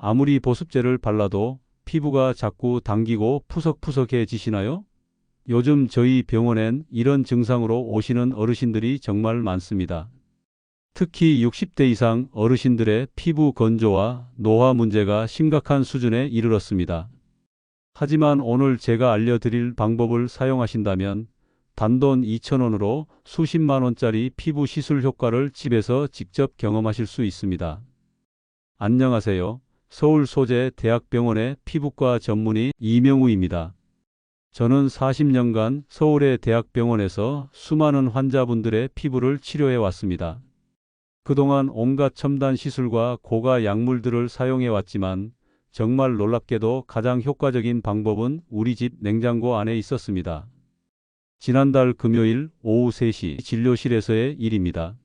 아무리 보습제를 발라도 피부가 자꾸 당기고 푸석푸석해지시나요? 요즘 저희 병원엔 이런 증상으로 오시는 어르신들이 정말 많습니다. 특히 60대 이상 어르신들의 피부 건조와 노화 문제가 심각한 수준에 이르렀습니다. 하지만 오늘 제가 알려드릴 방법을 사용하신다면 단돈 2,000원으로 수십만 원짜리 피부 시술 효과를 집에서 직접 경험하실 수 있습니다. 안녕하세요. 서울 소재 대학병원의 피부과 전문의 이명우입니다. 저는 40년간 서울의 대학병원에서 수많은 환자분들의 피부를 치료해 왔습니다. 그동안 온갖 첨단 시술과 고가 약물들을 사용해 왔지만 정말 놀랍게도 가장 효과적인 방법은 우리 집 냉장고 안에 있었습니다. 지난달 금요일 오후 3시 진료실에서의 일입니다.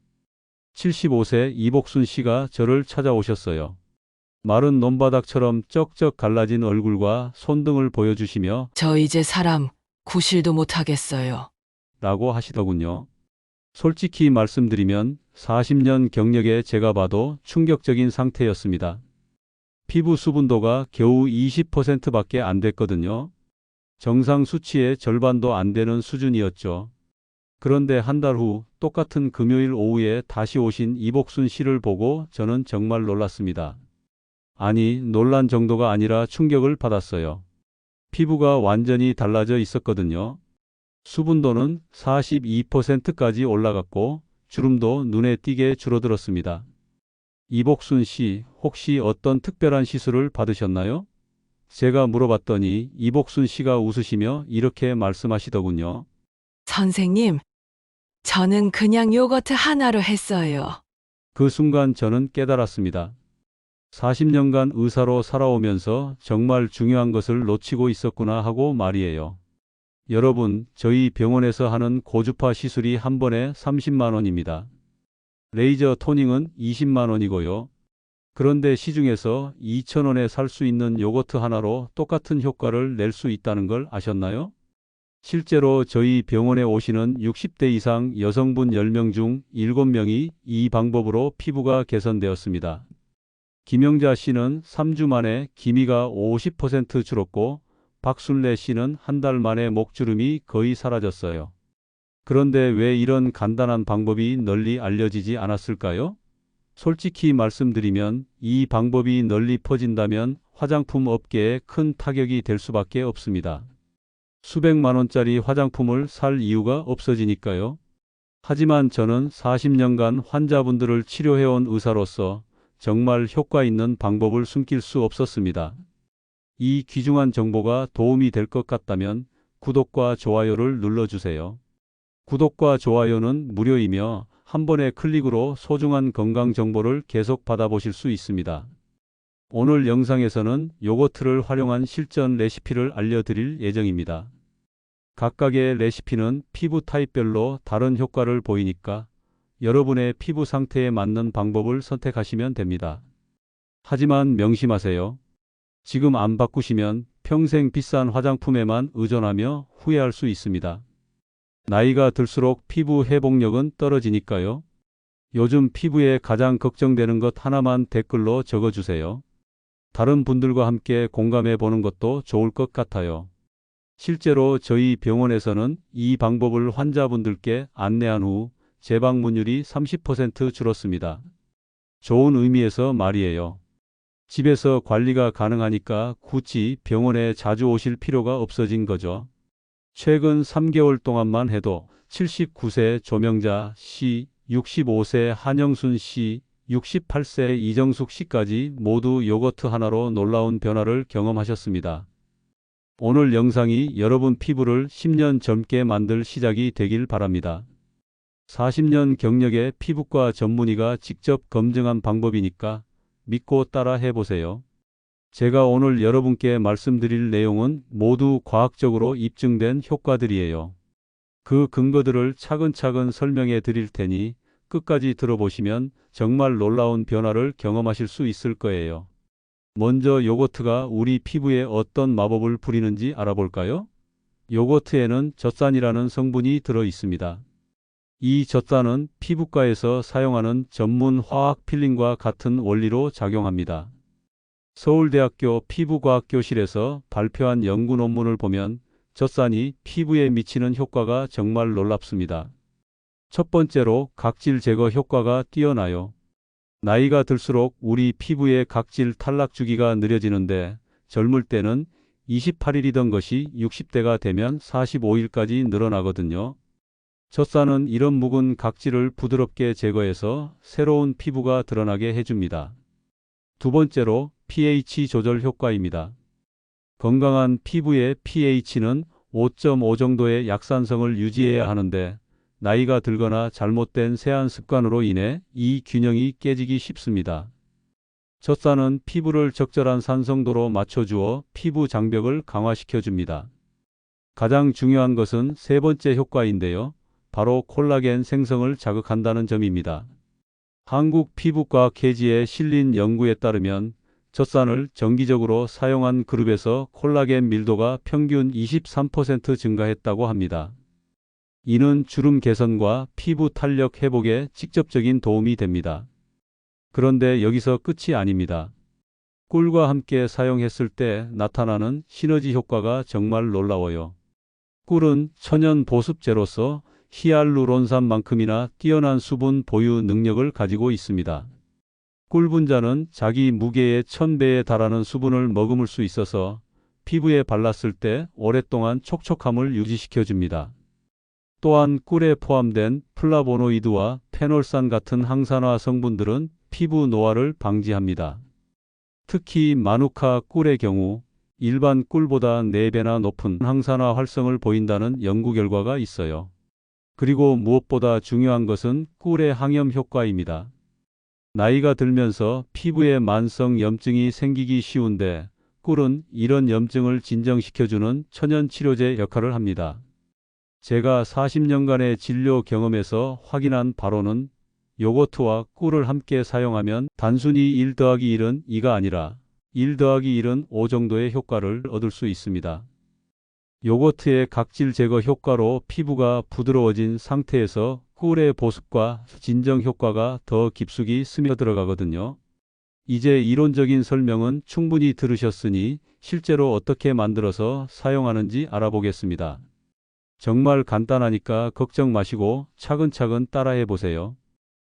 75세 이복순 씨가 저를 찾아오셨어요. 마른 논바닥처럼 쩍쩍 갈라진 얼굴과 손등을 보여주시며 저 이제 사람 구실도 못하겠어요. 라고 하시더군요. 솔직히 말씀드리면 40년 경력에 제가 봐도 충격적인 상태였습니다. 피부 수분도가 겨우 20%밖에 안 됐거든요. 정상 수치의 절반도 안 되는 수준이었죠. 그런데 한 달 후 똑같은 금요일 오후에 다시 오신 이복순 씨를 보고 저는 정말 놀랐습니다. 아니, 놀란 정도가 아니라 충격을 받았어요. 피부가 완전히 달라져 있었거든요. 수분도는 42%까지 올라갔고 주름도 눈에 띄게 줄어들었습니다. 이복순 씨, 혹시 어떤 특별한 시술을 받으셨나요? 제가 물어봤더니 이복순 씨가 웃으시며 이렇게 말씀하시더군요. 선생님, 저는 그냥 요거트 하나로 했어요. 그 순간 저는 깨달았습니다. 40년간 의사로 살아오면서 정말 중요한 것을 놓치고 있었구나 하고 말이에요. 여러분, 저희 병원에서 하는 고주파 시술이 한 번에 30만 원입니다. 레이저 토닝은 20만 원이고요. 그런데 시중에서 2,000원에 살 수 있는 요거트 하나로 똑같은 효과를 낼 수 있다는 걸 아셨나요? 실제로 저희 병원에 오시는 60대 이상 여성분 10명 중 7명이 이 방법으로 피부가 개선되었습니다. 김영자 씨는 3주 만에 기미가 50% 줄었고 박순례 씨는 한 달 만에 목주름이 거의 사라졌어요. 그런데 왜 이런 간단한 방법이 널리 알려지지 않았을까요? 솔직히 말씀드리면 이 방법이 널리 퍼진다면 화장품 업계에 큰 타격이 될 수밖에 없습니다. 수백만 원짜리 화장품을 살 이유가 없어지니까요. 하지만 저는 40년간 환자분들을 치료해온 의사로서 정말 효과 있는 방법을 숨길 수 없었습니다. 이 귀중한 정보가 도움이 될 것 같다면 구독과 좋아요를 눌러주세요. 구독과 좋아요는 무료이며 한 번의 클릭으로 소중한 건강 정보를 계속 받아보실 수 있습니다. 오늘 영상에서는 요거트를 활용한 실전 레시피를 알려드릴 예정입니다. 각각의 레시피는 피부 타입별로 다른 효과를 보이니까 여러분의 피부 상태에 맞는 방법을 선택하시면 됩니다. 하지만 명심하세요. 지금 안 바꾸시면 평생 비싼 화장품에만 의존하며 후회할 수 있습니다. 나이가 들수록 피부 회복력은 떨어지니까요. 요즘 피부에 가장 걱정되는 것 하나만 댓글로 적어주세요. 다른 분들과 함께 공감해 보는 것도 좋을 것 같아요. 실제로 저희 병원에서는 이 방법을 환자분들께 안내한 후 재방문율이 30% 줄었습니다. 좋은 의미에서 말이에요. 집에서 관리가 가능하니까 굳이 병원에 자주 오실 필요가 없어진 거죠. 최근 3개월 동안만 해도 79세 조명자 씨, 65세 한영순 씨, 68세 이정숙 씨까지 모두 요거트 하나로 놀라운 변화를 경험하셨습니다. 오늘 영상이 여러분 피부를 10년 젊게 만들 시작이 되길 바랍니다. 40년 경력의 피부과 전문의가 직접 검증한 방법이니까 믿고 따라 해보세요. 제가 오늘 여러분께 말씀드릴 내용은 모두 과학적으로 입증된 효과들이에요. 그 근거들을 차근차근 설명해 드릴 테니 끝까지 들어보시면 정말 놀라운 변화를 경험하실 수 있을 거예요. 먼저 요거트가 우리 피부에 어떤 마법을 부리는지 알아볼까요? 요거트에는 젖산이라는 성분이 들어 있습니다. 이 젖산은 피부과에서 사용하는 전문 화학 필링과 같은 원리로 작용합니다. 서울대학교 피부과학교실에서 발표한 연구 논문을 보면 젖산이 피부에 미치는 효과가 정말 놀랍습니다. 첫 번째로 각질 제거 효과가 뛰어나요. 나이가 들수록 우리 피부의 각질 탈락 주기가 느려지는데 젊을 때는 28일이던 것이 60대가 되면 45일까지 늘어나거든요. 젖산은 이런 묵은 각질을 부드럽게 제거해서 새로운 피부가 드러나게 해줍니다. 두 번째로 pH 조절 효과입니다. 건강한 피부의 pH는 5.5 정도의 약산성을 유지해야 하는데 나이가 들거나 잘못된 세안 습관으로 인해 이 균형이 깨지기 쉽습니다. 젖산은 피부를 적절한 산성도로 맞춰주어 피부 장벽을 강화시켜줍니다. 가장 중요한 것은 세 번째 효과인데요. 바로 콜라겐 생성을 자극한다는 점입니다. 한국피부과학회지에 실린 연구에 따르면 젖산을 정기적으로 사용한 그룹에서 콜라겐 밀도가 평균 23% 증가했다고 합니다. 이는 주름 개선과 피부 탄력 회복에 직접적인 도움이 됩니다. 그런데 여기서 끝이 아닙니다. 꿀과 함께 사용했을 때 나타나는 시너지 효과가 정말 놀라워요. 꿀은 천연 보습제로서 히알루론산만큼이나 뛰어난 수분 보유 능력을 가지고 있습니다. 꿀 분자는 자기 무게의 1000배에 달하는 수분을 머금을 수 있어서 피부에 발랐을 때 오랫동안 촉촉함을 유지시켜줍니다. 또한 꿀에 포함된 플라보노이드와 페놀산 같은 항산화 성분들은 피부 노화를 방지합니다. 특히 마누카 꿀의 경우 일반 꿀보다 4배나 높은 항산화 활성을 보인다는 연구 결과가 있어요. 그리고 무엇보다 중요한 것은 꿀의 항염 효과입니다. 나이가 들면서 피부에 만성 염증이 생기기 쉬운데 꿀은 이런 염증을 진정시켜주는 천연 치료제 역할을 합니다. 제가 40년간의 진료 경험에서 확인한 바로는 요거트와 꿀을 함께 사용하면 단순히 1 더하기 1은 2가 아니라 1 더하기 1은 5 정도의 효과를 얻을 수 있습니다. 요거트의 각질 제거 효과로 피부가 부드러워진 상태에서 꿀의 보습과 진정 효과가 더 깊숙이 스며들어가거든요. 이제 이론적인 설명은 충분히 들으셨으니 실제로 어떻게 만들어서 사용하는지 알아보겠습니다. 정말 간단하니까 걱정 마시고 차근차근 따라해 보세요.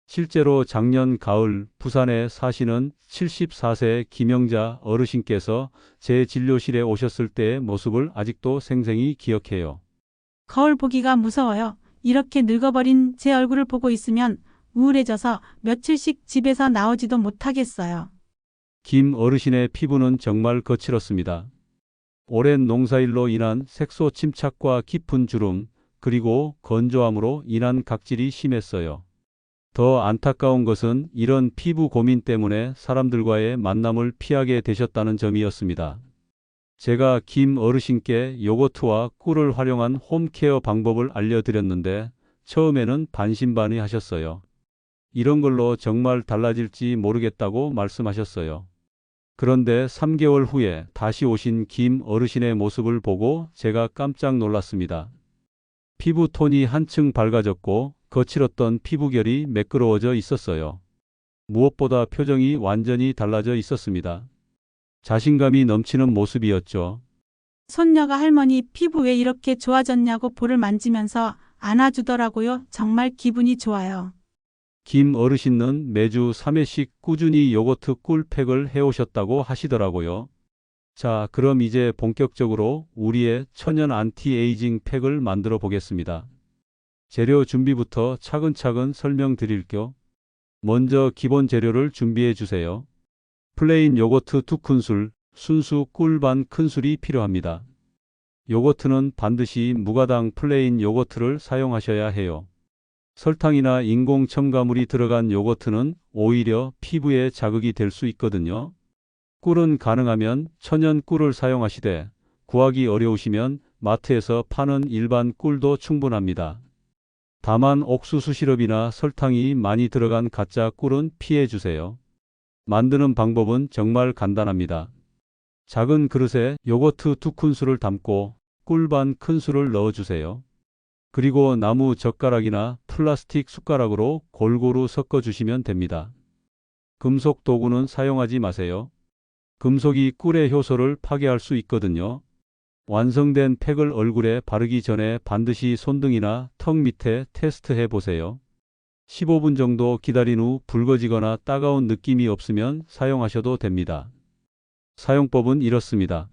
실제로 작년 가을 부산에 사시는 74세 김영자 어르신께서 제 진료실에 오셨을 때의 모습을 아직도 생생히 기억해요. 거울 보기가 무서워요. 이렇게 늙어버린 제 얼굴을 보고 있으면 우울해져서 며칠씩 집에서 나오지도 못하겠어요. 김 어르신의 피부는 정말 거칠었습니다. 오랜 농사일로 인한 색소 침착과 깊은 주름, 그리고 건조함으로 인한 각질이 심했어요. 더 안타까운 것은 이런 피부 고민 때문에 사람들과의 만남을 피하게 되셨다는 점이었습니다. 제가 김 어르신께 요거트와 꿀을 활용한 홈케어 방법을 알려드렸는데 처음에는 반신반의하셨어요. 이런 걸로 정말 달라질지 모르겠다고 말씀하셨어요. 그런데 3개월 후에 다시 오신 김 어르신의 모습을 보고 제가 깜짝 놀랐습니다. 피부 톤이 한층 밝아졌고 거칠었던 피부결이 매끄러워져 있었어요. 무엇보다 표정이 완전히 달라져 있었습니다. 자신감이 넘치는 모습이었죠. 손녀가 할머니 피부 왜 이렇게 좋아졌냐고 볼을 만지면서 안아주더라고요. 정말 기분이 좋아요. 김 어르신은 매주 3회씩 꾸준히 요거트 꿀팩을 해오셨다고 하시더라고요. 자, 그럼 이제 본격적으로 우리의 천연 안티에이징 팩을 만들어 보겠습니다. 재료 준비부터 차근차근 설명드릴게요. 먼저 기본 재료를 준비해 주세요. 플레인 요거트 2큰술, 순수 꿀 반 큰술이 필요합니다. 요거트는 반드시 무가당 플레인 요거트를 사용하셔야 해요. 설탕이나 인공 첨가물이 들어간 요거트는 오히려 피부에 자극이 될 수 있거든요. 꿀은 가능하면 천연 꿀을 사용하시되 구하기 어려우시면 마트에서 파는 일반 꿀도 충분합니다. 다만 옥수수 시럽이나 설탕이 많이 들어간 가짜 꿀은 피해 주세요. 만드는 방법은 정말 간단합니다. 작은 그릇에 요거트 2큰술을 담고 꿀 반 큰술을 넣어주세요. 그리고 나무 젓가락이나 플라스틱 숟가락으로 골고루 섞어주시면 됩니다. 금속 도구는 사용하지 마세요. 금속이 꿀의 효소를 파괴할 수 있거든요. 완성된 팩을 얼굴에 바르기 전에 반드시 손등이나 턱 밑에 테스트해 보세요. 15분 정도 기다린 후 붉어지거나 따가운 느낌이 없으면 사용하셔도 됩니다. 사용법은 이렇습니다.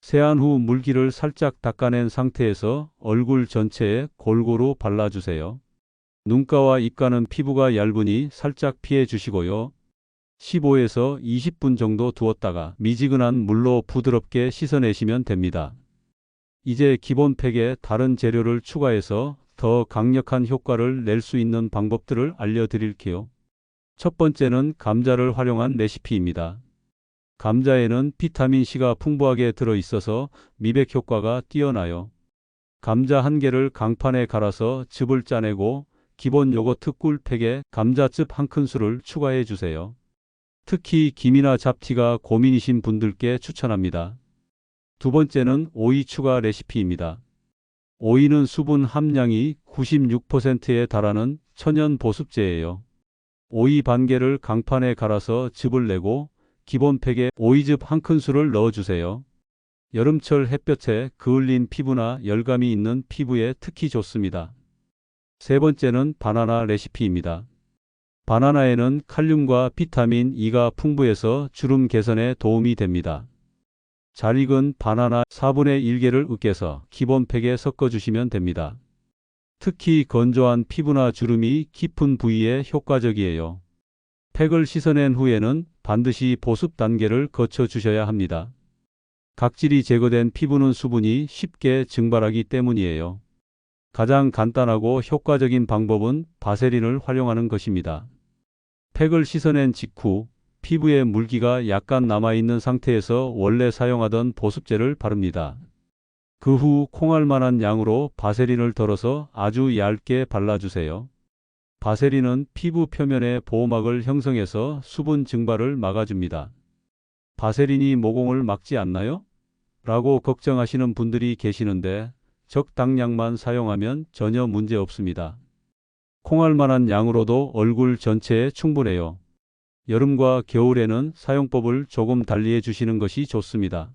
세안 후 물기를 살짝 닦아낸 상태에서 얼굴 전체에 골고루 발라주세요. 눈가와 입가는 피부가 얇으니 살짝 피해 주시고요. 15에서 20분 정도 두었다가 미지근한 물로 부드럽게 씻어내시면 됩니다. 이제 기본 팩에 다른 재료를 추가해서 더 강력한 효과를 낼 수 있는 방법들을 알려드릴게요. 첫 번째는 감자를 활용한 레시피입니다. 감자에는 비타민C가 풍부하게 들어있어서 미백 효과가 뛰어나요. 감자 1개를 강판에 갈아서 즙을 짜내고 기본 요거트 꿀팩에 감자즙 1큰술을 추가해 주세요. 특히 김이나 잡티가 고민이신 분들께 추천합니다. 두 번째는 오이 추가 레시피입니다. 오이는 수분 함량이 96%에 달하는 천연 보습제예요. 오이 반개를 강판에 갈아서 즙을 내고 기본 팩에 오이즙 1큰술을 넣어주세요. 여름철 햇볕에 그을린 피부나 열감이 있는 피부에 특히 좋습니다. 세 번째는 바나나 레시피입니다. 바나나에는 칼륨과 비타민 E가 풍부해서 주름 개선에 도움이 됩니다. 잘 익은 바나나 4분의 1개를 으깨서 기본 팩에 섞어주시면 됩니다. 특히 건조한 피부나 주름이 깊은 부위에 효과적이에요. 팩을 씻어낸 후에는 반드시 보습 단계를 거쳐 주셔야 합니다. 각질이 제거된 피부는 수분이 쉽게 증발하기 때문이에요. 가장 간단하고 효과적인 방법은 바세린을 활용하는 것입니다. 팩을 씻어낸 직후 피부에 물기가 약간 남아있는 상태에서 원래 사용하던 보습제를 바릅니다. 그 후 콩알만한 양으로 바세린을 덜어서 아주 얇게 발라주세요. 바세린은 피부 표면에 보호막을 형성해서 수분 증발을 막아줍니다. 바세린이 모공을 막지 않나요? 라고 걱정하시는 분들이 계시는데 적당량만 사용하면 전혀 문제 없습니다. 콩알만한 양으로도 얼굴 전체에 충분해요. 여름과 겨울에는 사용법을 조금 달리해 주시는 것이 좋습니다.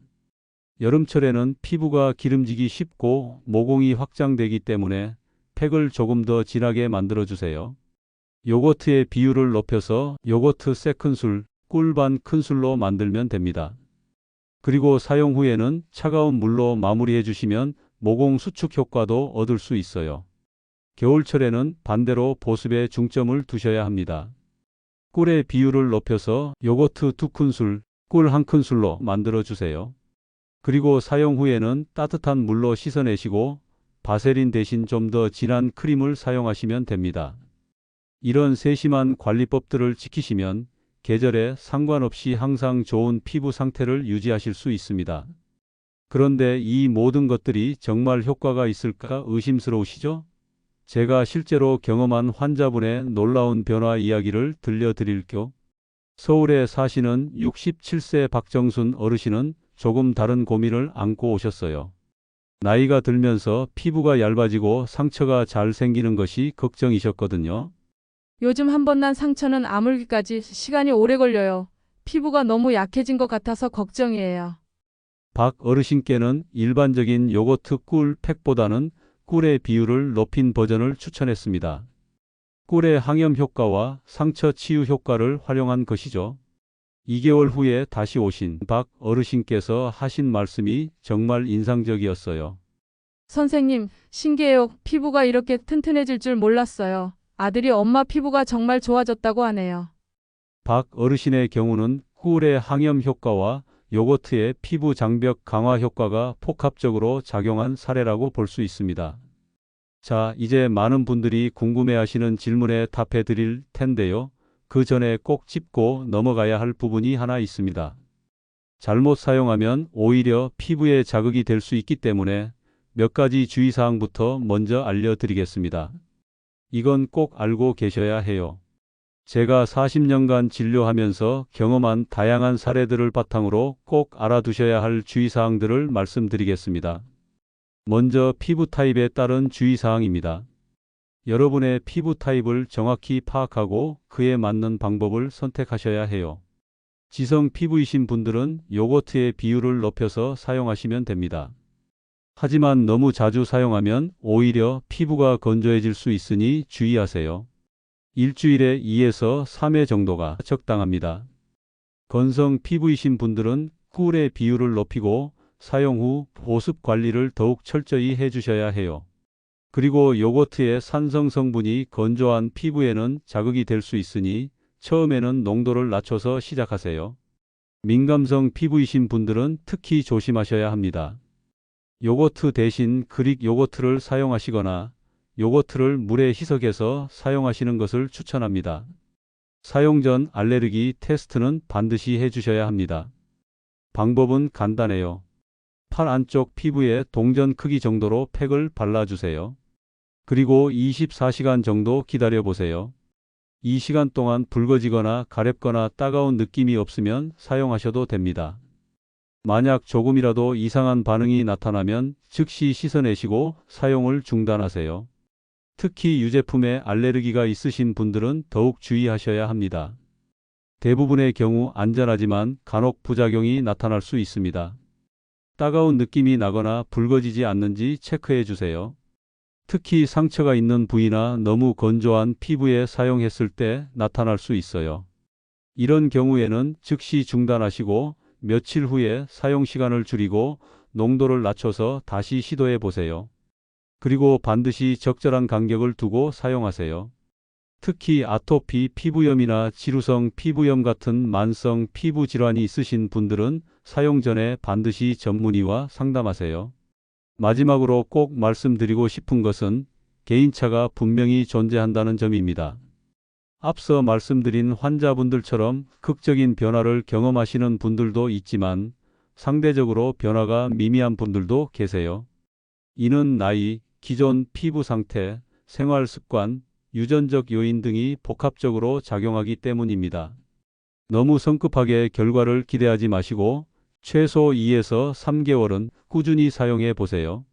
여름철에는 피부가 기름지기 쉽고 모공이 확장되기 때문에 팩을 조금 더 진하게 만들어 주세요. 요거트의 비율을 높여서 요거트 3큰술, 꿀 반 큰술로 만들면 됩니다. 그리고 사용 후에는 차가운 물로 마무리해 주시면 모공 수축 효과도 얻을 수 있어요. 겨울철에는 반대로 보습에 중점을 두셔야 합니다. 꿀의 비율을 높여서 요거트 2큰술, 꿀 1큰술로 만들어 주세요. 그리고 사용 후에는 따뜻한 물로 씻어내시고 바세린 대신 좀 더 진한 크림을 사용하시면 됩니다. 이런 세심한 관리법들을 지키시면 계절에 상관없이 항상 좋은 피부 상태를 유지하실 수 있습니다. 그런데 이 모든 것들이 정말 효과가 있을까 의심스러우시죠? 제가 실제로 경험한 환자분의 놀라운 변화 이야기를 들려드릴게요. 서울에 사시는 67세 박정순 어르신은 조금 다른 고민을 안고 오셨어요. 나이가 들면서 피부가 얇아지고 상처가 잘 생기는 것이 걱정이셨거든요. 요즘 한 번 난 상처는 아물기까지 시간이 오래 걸려요. 피부가 너무 약해진 것 같아서 걱정이에요. 박 어르신께는 일반적인 요거트 꿀 팩보다는 꿀의 비율을 높인 버전을 추천했습니다. 꿀의 항염 효과와 상처 치유 효과를 활용한 것이죠. 2개월 후에 다시 오신 박 어르신께서 하신 말씀이 정말 인상적이었어요. 선생님, 신기해요. 피부가 이렇게 튼튼해질 줄 몰랐어요. 아들이 엄마 피부가 정말 좋아졌다고 하네요. 박 어르신의 경우는 꿀의 항염 효과와 요거트의 피부 장벽 강화 효과가 복합적으로 작용한 사례라고 볼 수 있습니다. 자, 이제 많은 분들이 궁금해하시는 질문에 답해 드릴 텐데요. 그 전에 꼭 짚고 넘어가야 할 부분이 하나 있습니다. 잘못 사용하면 오히려 피부에 자극이 될 수 있기 때문에 몇 가지 주의사항부터 먼저 알려드리겠습니다. 이건 꼭 알고 계셔야 해요. 제가 40년간 진료하면서 경험한 다양한 사례들을 바탕으로 꼭 알아두셔야 할 주의사항들을 말씀드리겠습니다. 먼저 피부 타입에 따른 주의사항입니다. 여러분의 피부 타입을 정확히 파악하고 그에 맞는 방법을 선택하셔야 해요. 지성 피부이신 분들은 요거트의 비율을 높여서 사용하시면 됩니다. 하지만 너무 자주 사용하면 오히려 피부가 건조해질 수 있으니 주의하세요. 일주일에 2에서 3회 정도가 적당합니다. 건성 피부이신 분들은 꿀의 비율을 높이고 사용 후 보습 관리를 더욱 철저히 해주셔야 해요. 그리고 요거트의 산성 성분이 건조한 피부에는 자극이 될 수 있으니 처음에는 농도를 낮춰서 시작하세요. 민감성 피부이신 분들은 특히 조심하셔야 합니다. 요거트 대신 그릭 요거트를 사용하시거나 요거트를 물에 희석해서 사용하시는 것을 추천합니다. 사용 전 알레르기 테스트는 반드시 해주셔야 합니다. 방법은 간단해요. 팔 안쪽 피부에 동전 크기 정도로 팩을 발라주세요. 그리고 24시간 정도 기다려보세요. 이 시간 동안 붉어지거나 가렵거나 따가운 느낌이 없으면 사용하셔도 됩니다. 만약 조금이라도 이상한 반응이 나타나면 즉시 씻어내시고 사용을 중단하세요. 특히 유제품에 알레르기가 있으신 분들은 더욱 주의하셔야 합니다. 대부분의 경우 안전하지만 간혹 부작용이 나타날 수 있습니다. 따가운 느낌이 나거나 붉어지지 않는지 체크해 주세요. 특히 상처가 있는 부위나 너무 건조한 피부에 사용했을 때 나타날 수 있어요. 이런 경우에는 즉시 중단하시고 며칠 후에 사용 시간을 줄이고 농도를 낮춰서 다시 시도해 보세요. 그리고 반드시 적절한 간격을 두고 사용하세요. 특히 아토피 피부염이나 지루성 피부염 같은 만성 피부 질환이 있으신 분들은 사용 전에 반드시 전문의와 상담하세요. 마지막으로 꼭 말씀드리고 싶은 것은 개인차가 분명히 존재한다는 점입니다. 앞서 말씀드린 환자분들처럼 극적인 변화를 경험하시는 분들도 있지만 상대적으로 변화가 미미한 분들도 계세요. 이는 나이, 기존 피부 상태, 생활 습관, 유전적 요인 등이 복합적으로 작용하기 때문입니다. 너무 성급하게 결과를 기대하지 마시고 최소 2에서 3개월은 꾸준히 사용해 보세요.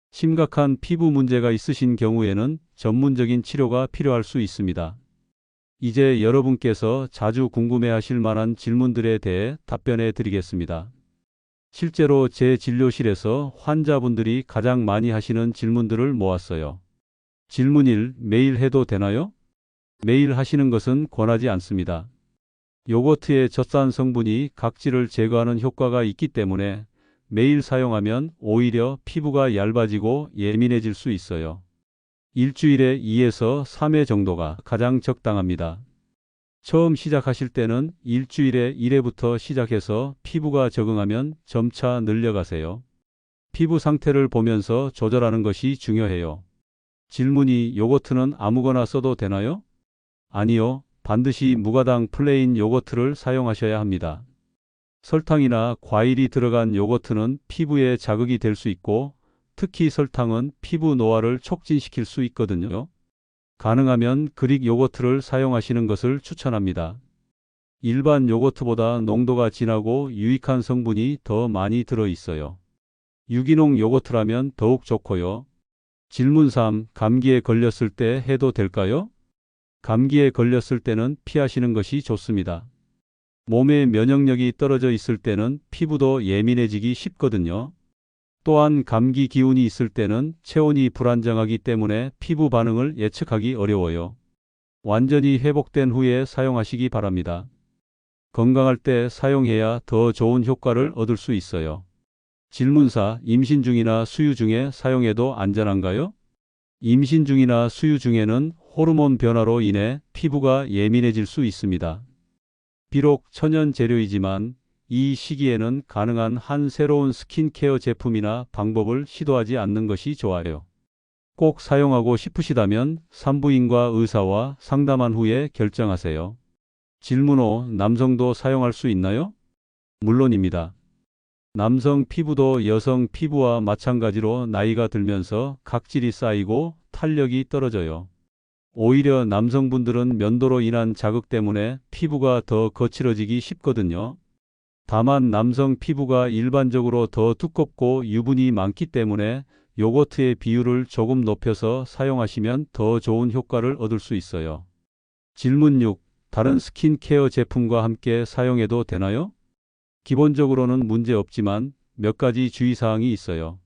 심각한 피부 문제가 있으신 경우에는 전문적인 치료가 필요할 수 있습니다. 이제 여러분께서 자주 궁금해하실 만한 질문들에 대해 답변해 드리겠습니다. 실제로 제 진료실에서 환자분들이 가장 많이 하시는 질문들을 모았어요. 질문 1. 매일 해도 되나요? 매일 하시는 것은 권하지 않습니다. 요거트의 젖산 성분이 각질을 제거하는 효과가 있기 때문에 매일 사용하면 오히려 피부가 얇아지고 예민해질 수 있어요. 일주일에 2에서 3회 정도가 가장 적당합니다. 처음 시작하실 때는 일주일에 1회부터 시작해서 피부가 적응하면 점차 늘려가세요. 피부 상태를 보면서 조절하는 것이 중요해요. 질문 2. 요거트는 아무거나 써도 되나요? 아니요. 반드시 무가당 플레인 요거트를 사용하셔야 합니다. 설탕이나 과일이 들어간 요거트는 피부에 자극이 될 수 있고 특히 설탕은 피부 노화를 촉진시킬 수 있거든요. 가능하면 그릭 요거트를 사용하시는 것을 추천합니다. 일반 요거트보다 농도가 진하고 유익한 성분이 더 많이 들어 있어요. 유기농 요거트라면 더욱 좋고요. 질문 3. 감기에 걸렸을 때 해도 될까요? 감기에 걸렸을 때는 피하시는 것이 좋습니다. 몸의 면역력이 떨어져 있을 때는 피부도 예민해지기 쉽거든요. 또한 감기 기운이 있을 때는 체온이 불안정하기 때문에 피부 반응을 예측하기 어려워요. 완전히 회복된 후에 사용하시기 바랍니다. 건강할 때 사용해야 더 좋은 효과를 얻을 수 있어요. 질문 4. 임신 중이나 수유 중에 사용해도 안전한가요? 임신 중이나 수유 중에는 호르몬 변화로 인해 피부가 예민해질 수 있습니다. 비록 천연 재료이지만 이 시기에는 가능한 한 새로운 스킨케어 제품이나 방법을 시도하지 않는 것이 좋아요. 꼭 사용하고 싶으시다면 산부인과 의사와 상담한 후에 결정하세요. 질문 5. 남성도 사용할 수 있나요? 물론입니다. 남성 피부도 여성 피부와 마찬가지로 나이가 들면서 각질이 쌓이고 탄력이 떨어져요. 오히려 남성분들은 면도로 인한 자극 때문에 피부가 더 거칠어지기 쉽거든요. 다만 남성 피부가 일반적으로 더 두껍고 유분이 많기 때문에 요거트의 비율을 조금 높여서 사용하시면 더 좋은 효과를 얻을 수 있어요. 질문 6. 다른 스킨케어 제품과 함께 사용해도 되나요? 기본적으로는 문제 없지만 몇 가지 주의사항이 있어요.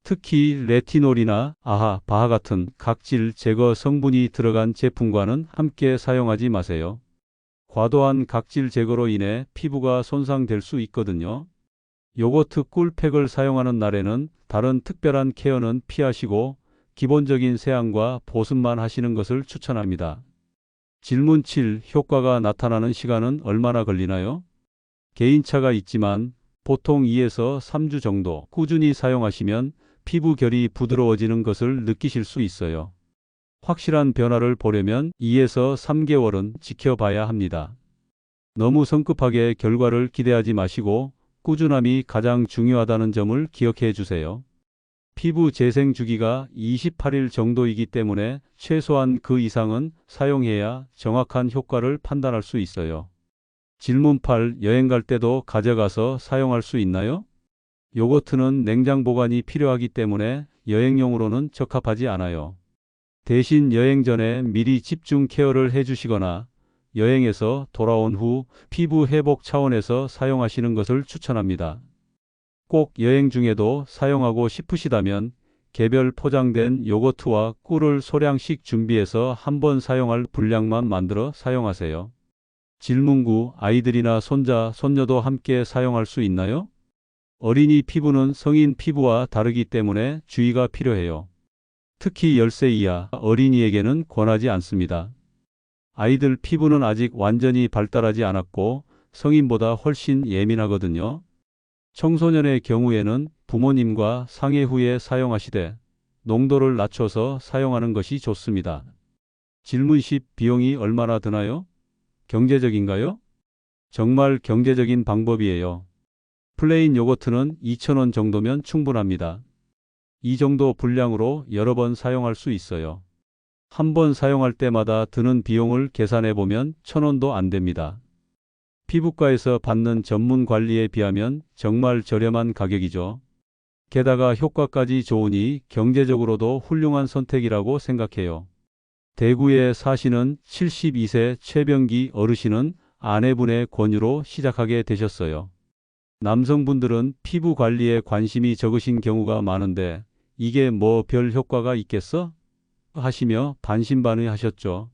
특히 레티놀이나 아하, 바하 같은 각질 제거 성분이 들어간 제품과는 함께 사용하지 마세요. 과도한 각질 제거로 인해 피부가 손상될 수 있거든요. 요거트 꿀팩을 사용하는 날에는 다른 특별한 케어는 피하시고 기본적인 세안과 보습만 하시는 것을 추천합니다. 질문 7. 효과가 나타나는 시간은 얼마나 걸리나요? 개인차가 있지만 보통 2에서 3주 정도 꾸준히 사용하시면 피부 결이 부드러워지는 것을 느끼실 수 있어요. 확실한 변화를 보려면 2에서 3개월은 지켜봐야 합니다. 너무 성급하게 결과를 기대하지 마시고 꾸준함이 가장 중요하다는 점을 기억해 주세요. 피부 재생 주기가 28일 정도이기 때문에 최소한 그 이상은 사용해야 정확한 효과를 판단할 수 있어요. 질문 8. 여행 갈 때도 가져가서 사용할 수 있나요? 요거트는 냉장 보관이 필요하기 때문에 여행용으로는 적합하지 않아요. 대신 여행 전에 미리 집중 케어를 해주시거나 여행에서 돌아온 후 피부 회복 차원에서 사용하시는 것을 추천합니다. 꼭 여행 중에도 사용하고 싶으시다면 개별 포장된 요거트와 꿀을 소량씩 준비해서 한 번 사용할 분량만 만들어 사용하세요. 질문 9. 아이들이나 손자, 손녀도 함께 사용할 수 있나요? 어린이 피부는 성인 피부와 다르기 때문에 주의가 필요해요. 특히 10세 이하 어린이에게는 권하지 않습니다. 아이들 피부는 아직 완전히 발달하지 않았고 성인보다 훨씬 예민하거든요. 청소년의 경우에는 부모님과 상의 후에 사용하시되 농도를 낮춰서 사용하는 것이 좋습니다. 질문 10. 비용이 얼마나 드나요? 경제적인가요? 정말 경제적인 방법이에요. 플레인 요거트는 2,000원 정도면 충분합니다. 이 정도 분량으로 여러 번 사용할 수 있어요. 한 번 사용할 때마다 드는 비용을 계산해 보면 1,000원도 안 됩니다. 피부과에서 받는 전문 관리에 비하면 정말 저렴한 가격이죠. 게다가 효과까지 좋으니 경제적으로도 훌륭한 선택이라고 생각해요. 대구에 사시는 72세 최병기 어르신은 아내분의 권유로 시작하게 되셨어요. 남성분들은 피부 관리에 관심이 적으신 경우가 많은데 이게 뭐 별 효과가 있겠어? 하시며 반신반의하셨죠.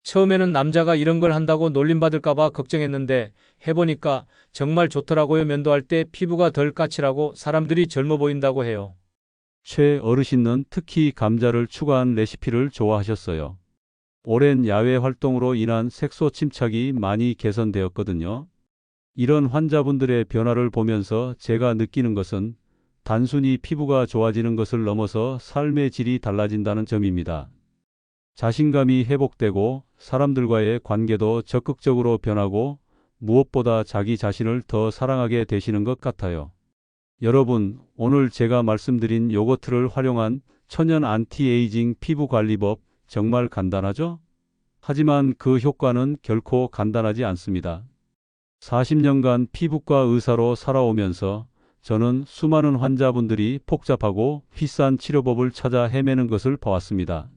처음에는 남자가 이런 걸 한다고 놀림받을까봐 걱정했는데 해보니까 정말 좋더라고요. 면도할 때 피부가 덜 까칠하고 사람들이 젊어 보인다고 해요. 최 어르신은 특히 감자를 추가한 레시피를 좋아하셨어요. 오랜 야외 활동으로 인한 색소 침착이 많이 개선되었거든요. 이런 환자분들의 변화를 보면서 제가 느끼는 것은 단순히 피부가 좋아지는 것을 넘어서 삶의 질이 달라진다는 점입니다. 자신감이 회복되고 사람들과의 관계도 적극적으로 변하고 무엇보다 자기 자신을 더 사랑하게 되시는 것 같아요. 여러분, 오늘 제가 말씀드린 요거트를 활용한 천연 안티에이징 피부 관리법 정말 간단하죠? 하지만 그 효과는 결코 간단하지 않습니다. 40년간 피부과 의사로 살아오면서 저는 수많은 환자분들이 복잡하고 비싼 치료법을 찾아 헤매는 것을 봐왔습니다.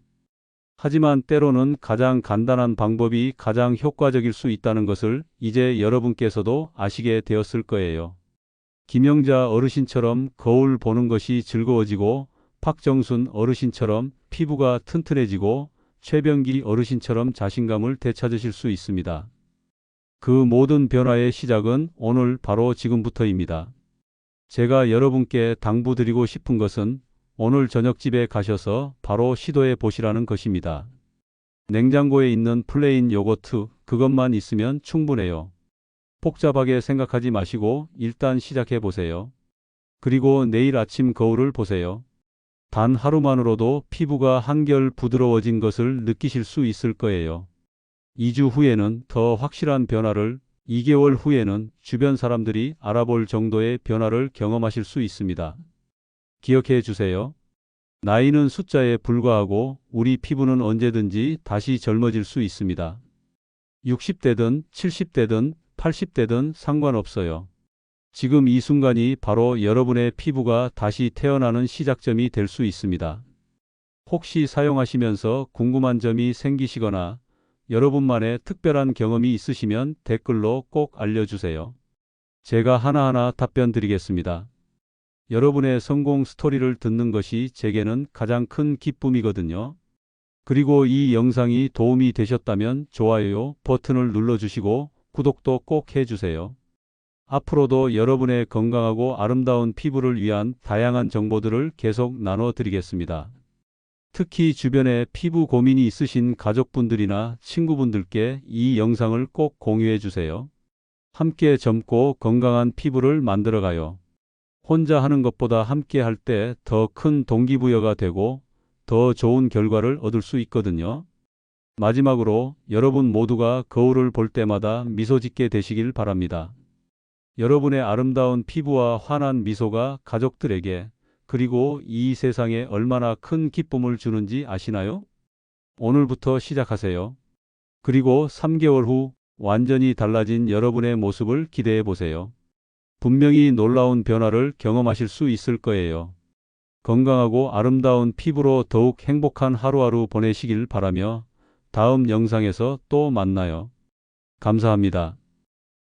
하지만 때로는 가장 간단한 방법이 가장 효과적일 수 있다는 것을 이제 여러분께서도 아시게 되었을 거예요. 김영자 어르신처럼 거울 보는 것이 즐거워지고 박정순 어르신처럼 피부가 튼튼해지고 최병기 어르신처럼 자신감을 되찾으실 수 있습니다. 그 모든 변화의 시작은 오늘 바로 지금부터입니다. 제가 여러분께 당부드리고 싶은 것은 오늘 저녁 집에 가셔서 바로 시도해 보시라는 것입니다. 냉장고에 있는 플레인 요거트 그것만 있으면 충분해요. 복잡하게 생각하지 마시고 일단 시작해 보세요. 그리고 내일 아침 거울을 보세요. 단 하루만으로도 피부가 한결 부드러워진 것을 느끼실 수 있을 거예요. 2주 후에는 더 확실한 변화를, 2개월 후에는 주변 사람들이 알아볼 정도의 변화를 경험하실 수 있습니다. 기억해 주세요. 나이는 숫자에 불과하고 우리 피부는 언제든지 다시 젊어질 수 있습니다. 60대든 70대든 80대든 상관없어요. 지금 이 순간이 바로 여러분의 피부가 다시 태어나는 시작점이 될 수 있습니다. 혹시 사용하시면서 궁금한 점이 생기시거나 여러분만의 특별한 경험이 있으시면 댓글로 꼭 알려주세요. 제가 하나하나 답변 드리겠습니다. 여러분의 성공 스토리를 듣는 것이 제게는 가장 큰 기쁨이거든요. 그리고 이 영상이 도움이 되셨다면 좋아요 버튼을 눌러주시고 구독도 꼭 해주세요. 앞으로도 여러분의 건강하고 아름다운 피부를 위한 다양한 정보들을 계속 나눠드리겠습니다. 특히 주변에 피부 고민이 있으신 가족분들이나 친구분들께 이 영상을 꼭 공유해 주세요. 함께 젊고 건강한 피부를 만들어가요. 혼자 하는 것보다 함께 할 때 더 큰 동기부여가 되고 더 좋은 결과를 얻을 수 있거든요. 마지막으로 여러분 모두가 거울을 볼 때마다 미소 짓게 되시길 바랍니다. 여러분의 아름다운 피부와 환한 미소가 가족들에게 그리고 이 세상에 얼마나 큰 기쁨을 주는지 아시나요? 오늘부터 시작하세요. 그리고 3개월 후 완전히 달라진 여러분의 모습을 기대해 보세요. 분명히 놀라운 변화를 경험하실 수 있을 거예요. 건강하고 아름다운 피부로 더욱 행복한 하루하루 보내시길 바라며 다음 영상에서 또 만나요. 감사합니다.